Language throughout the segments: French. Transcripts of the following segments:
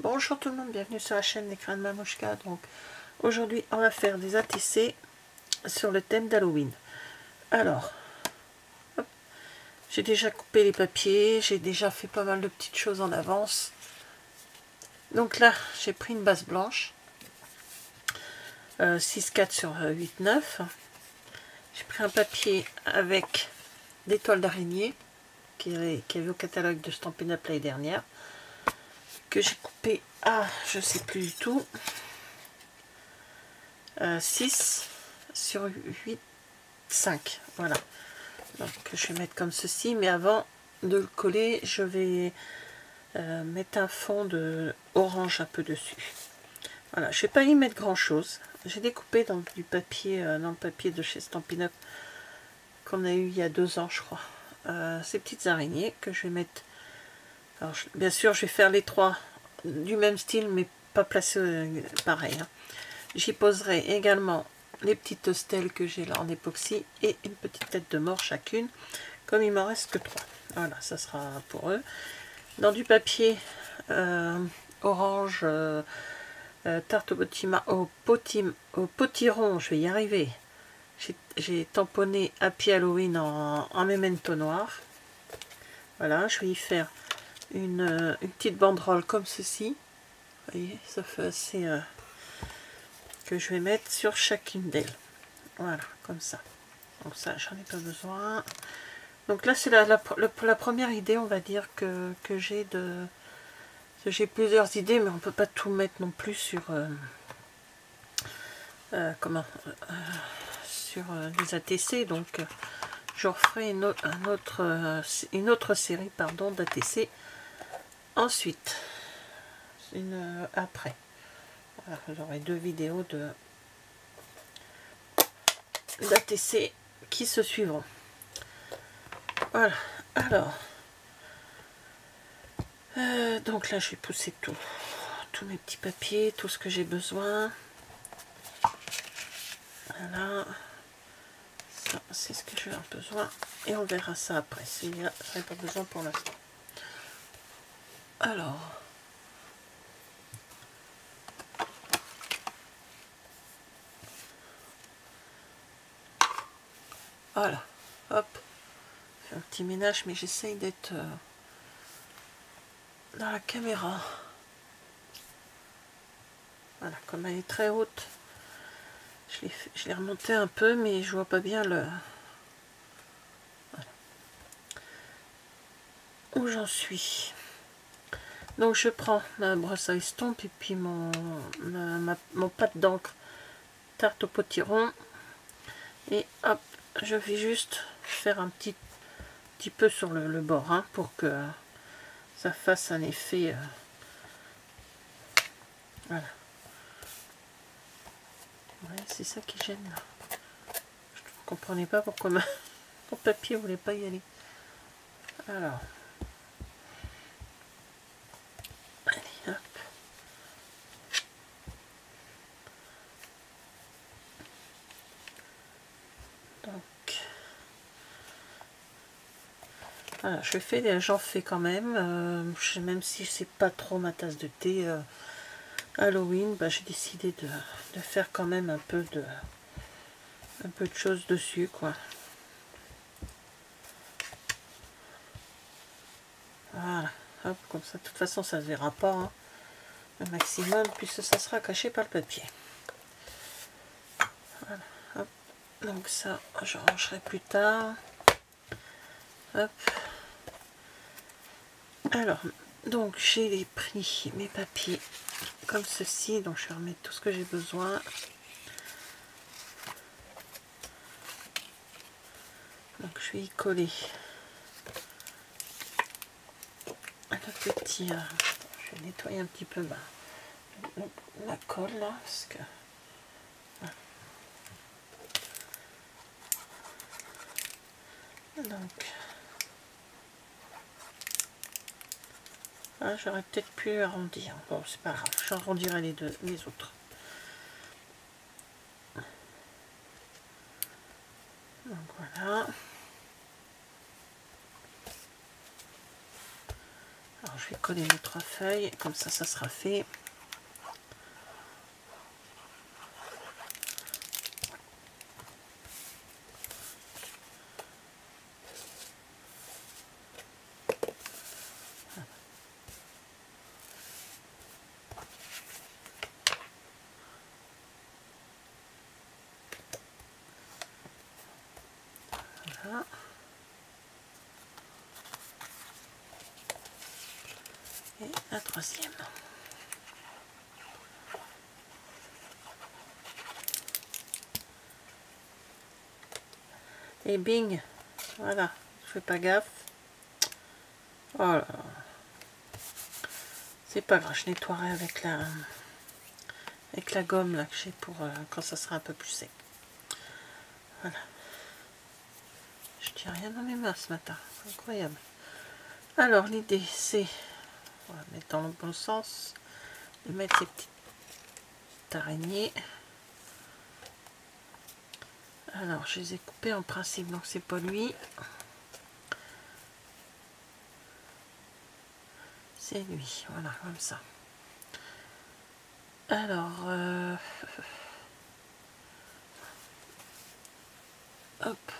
Bonjour tout le monde, bienvenue sur la chaîne des crânes Mamouchka. Donc aujourd'hui on va faire des ATC sur le thème d'Halloween. Alors, j'ai déjà coupé les papiers, j'ai déjà fait pas mal de petites choses en avance. Donc là j'ai pris une base blanche, 6,4 sur 8,9. J'ai pris un papier avec des toiles d'araignée qui avait au catalogue de Stampin' Up l'année dernière, que j'ai coupé à, je sais plus du tout, 6 sur 8, 5, voilà. Donc je vais mettre comme ceci, mais avant de le coller, je vais mettre un fond de orange un peu dessus. Voilà, je vais pas y mettre grand chose. J'ai découpé dans du papier, dans le papier de chez Stampin' Up qu'on a eu il y a 2 ans, je crois. Ces petites araignées que je vais mettre. Alors, bien sûr, je vais faire les 3 du même style, mais pas placés pareil. Hein. J'y poserai également les petites stèles que j'ai là en époxy et une petite tête de mort chacune, comme il m'en reste que 3. Voilà, ça sera pour eux. Dans du papier orange, tarte au potiron, je vais y arriver. J'ai tamponné Happy Halloween en memento noir. Voilà, je vais y faire une petite banderole comme ceci. Vous voyez, ça fait assez... que je vais mettre sur chacune d'elles. Voilà, comme ça. Donc ça, j'en ai pas besoin. Donc là, c'est la première idée, on va dire, que j'ai de... J'ai plusieurs idées, mais on peut pas tout mettre non plus sur... sur les ATC. Donc, je referai une autre série d'ATC ensuite. Après. Voilà, j'aurai 2 vidéos d'ATC qui se suivront. Voilà, alors donc là je vais pousser tous mes petits papiers, tout ce que j'ai besoin. Voilà, ça c'est ce que je vais avoir besoin et on verra ça après, celui-là j'en ai pas besoin pour l'instant. Alors voilà, hop, je fais un petit ménage, mais j'essaye d'être dans la caméra. Voilà, comme elle est très haute, je l'ai remontée un peu, mais je vois pas bien le... Voilà. Où j'en suis. Donc je prends ma brosse à estompe et puis mon pâte d'encre tarte au potiron. Et hop, je vais juste faire un petit peu sur le bord, hein, pour que ça fasse un effet... voilà. Ouais, c'est ça qui gêne là. Je ne comprenais pas pourquoi mon papier ne voulait pas y aller. Alors, allez, hop. Donc, voilà, j'en fais quand même. Même si c'est pas trop ma tasse de thé Halloween, bah, j'ai décidé de faire quand même un peu de choses dessus, quoi. Voilà, hop, comme ça, de toute façon, ça se verra pas, hein, le maximum, puisque ça sera caché par le papier. Voilà, hop, donc ça, je rangerai plus tard. Hop. Alors, donc j'ai pris mes papiers comme ceci, donc je vais remettre tout ce que j'ai besoin. Donc je vais y coller le petit... je vais nettoyer un petit peu la colle là, parce que... Voilà. Donc... Ah, j'aurais peut-être pu arrondir. Bon, c'est pas grave, j'arrondirai les autres. Donc voilà. Alors je vais coller mes 3 feuilles, comme ça sera fait. Voilà. Et la troisième. Et bing, voilà, je fais pas gaffe. Oh là là. C'est pas grave, je nettoierai avec la gomme là que j'ai pour quand ça sera un peu plus sec. Voilà. Je tiens rien dans mes mains ce matin, incroyable. Alors l'idée c'est, on va mettre dans le bon sens, de mettre ces petites araignées. Alors je les ai coupées en principe, donc c'est pas lui. C'est lui, voilà, comme ça. Alors, hop.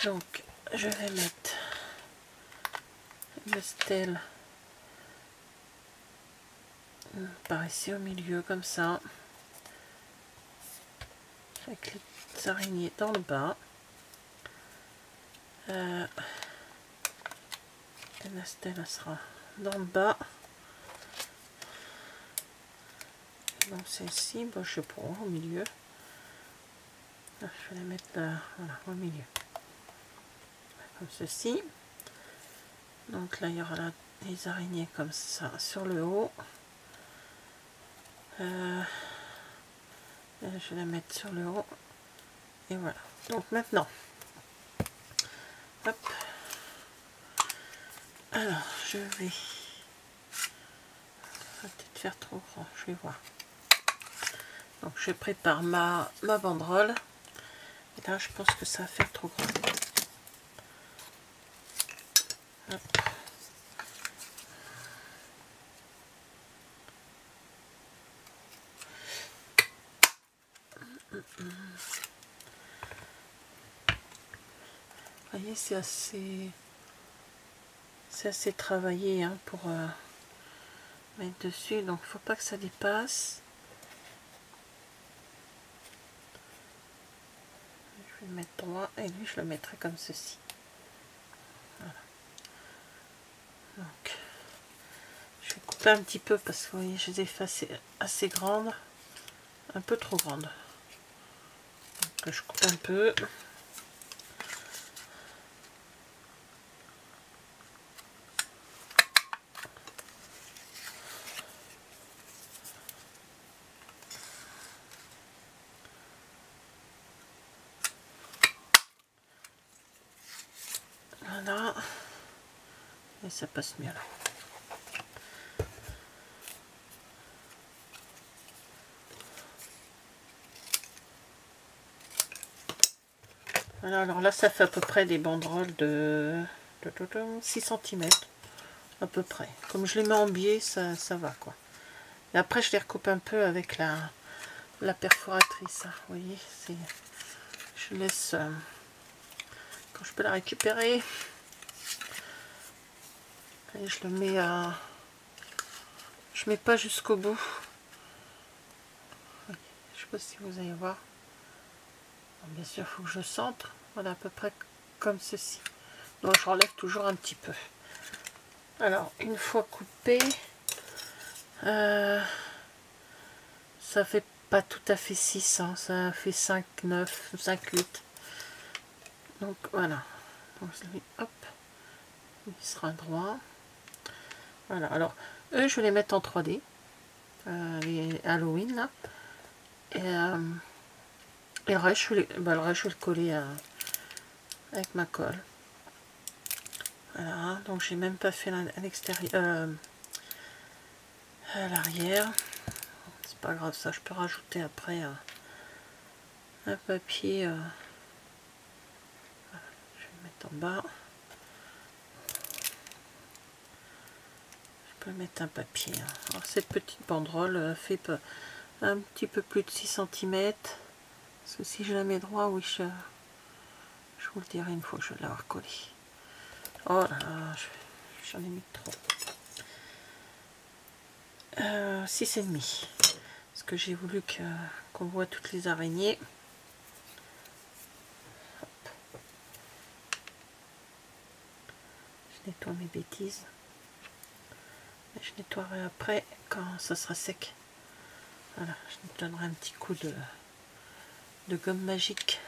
Donc, je vais mettre le stèle par ici au milieu, comme ça. Avec les araignées dans le bas. Et la stèle sera dans le bas. Donc celle-ci, bon, je sais pas, au milieu. Je vais la mettre là, voilà, au milieu. Comme ceci. Donc là, il y aura les araignées comme ça sur le haut. Je vais la mettre sur le haut. Et voilà. Donc maintenant, hop. Alors, je vais peut-être faire trop grand, je vais voir. Donc je prépare ma banderole. Et là, je pense que ça va faire trop grand. Hop. Vous voyez, c'est assez travaillé hein, pour mettre dessus, donc faut pas que ça dépasse. Je vais le mettre droit et lui je le mettrai comme ceci. Voilà. Donc je vais couper un petit peu parce que vous voyez, je les ai fait assez grandes, un peu trop grandes. Donc je coupe un peu. Voilà, et ça passe mieux là. Voilà, alors là ça fait à peu près des banderoles de 6 cm à peu près. Comme je les mets en biais, ça va quoi. Et après je les recoupe un peu avec la perforatrice. Hein. Vous voyez, je laisse quand je peux la récupérer. Et je le mets à... Je mets pas jusqu'au bout. Je sais pas si vous allez voir. Bon, bien sûr, il faut que je centre. Voilà, à peu près comme ceci. Donc, je relève toujours un petit peu. Alors, une fois coupé, ça fait pas tout à fait 6, hein, ça fait 5, 9, 5, 8. Donc, voilà. Donc, hop, il sera droit. Voilà, alors, eux, je vais les mettre en 3D. Les Halloween, là. Et le reste, je vais le coller avec ma colle. Voilà, donc j'ai même pas fait à l'extérieur, à l'arrière. C'est pas grave, ça je peux rajouter après un papier. Voilà, je vais le mettre en bas. peut mettre un papier. Alors, cette petite banderole fait un petit peu plus de 6 cm. Parce que si je la mets droit, oui, je vous le dirai une fois que je vais l'avoir collée. Oh là là, j'en ai mis trop. 6,5. Parce que j'ai voulu qu'on voit toutes les araignées. Hop. Je nettoie mes bêtises. Je nettoierai après quand ça sera sec. Voilà, je donnerai un petit coup de gomme magique.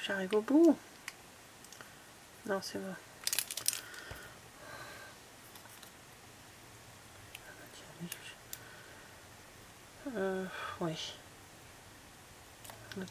J'arrive au bout. Non, c'est bon. Oui.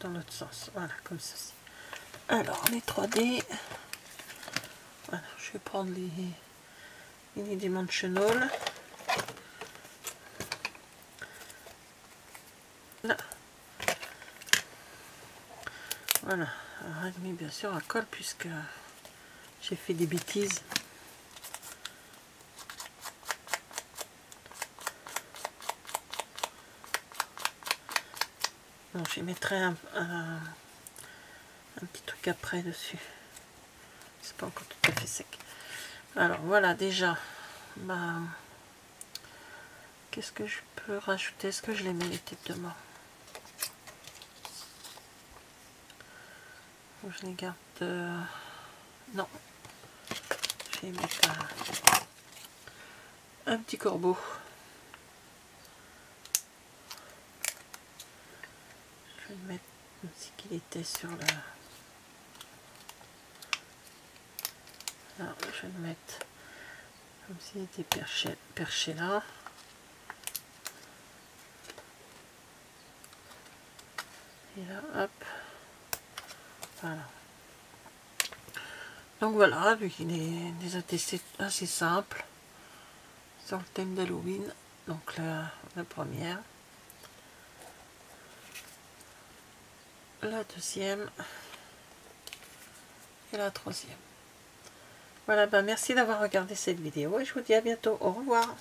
Dans l'autre sens. Voilà, comme ceci. Alors, les 3D. Voilà, je vais prendre les mini dimensional. Là. Voilà. Alors, mis bien sûr à colle puisque j'ai fait des bêtises. Bon, j'y mettrai un petit truc après dessus. C'est pas encore tout à fait sec. Alors voilà, déjà, qu'est-ce que je peux rajouter? Est-ce que je les mets les têtes de mort? Je les garde. Non. Je vais mettre un petit corbeau. Je vais le mettre comme si qu'il était sur la. Alors, je vais le mettre comme s'il était perché là. Et là, hop. Voilà. Donc voilà, lui, il est des assez simple sur le thème d'Halloween. Donc la première, la deuxième et la troisième. Voilà, merci d'avoir regardé cette vidéo et je vous dis à bientôt. Au revoir.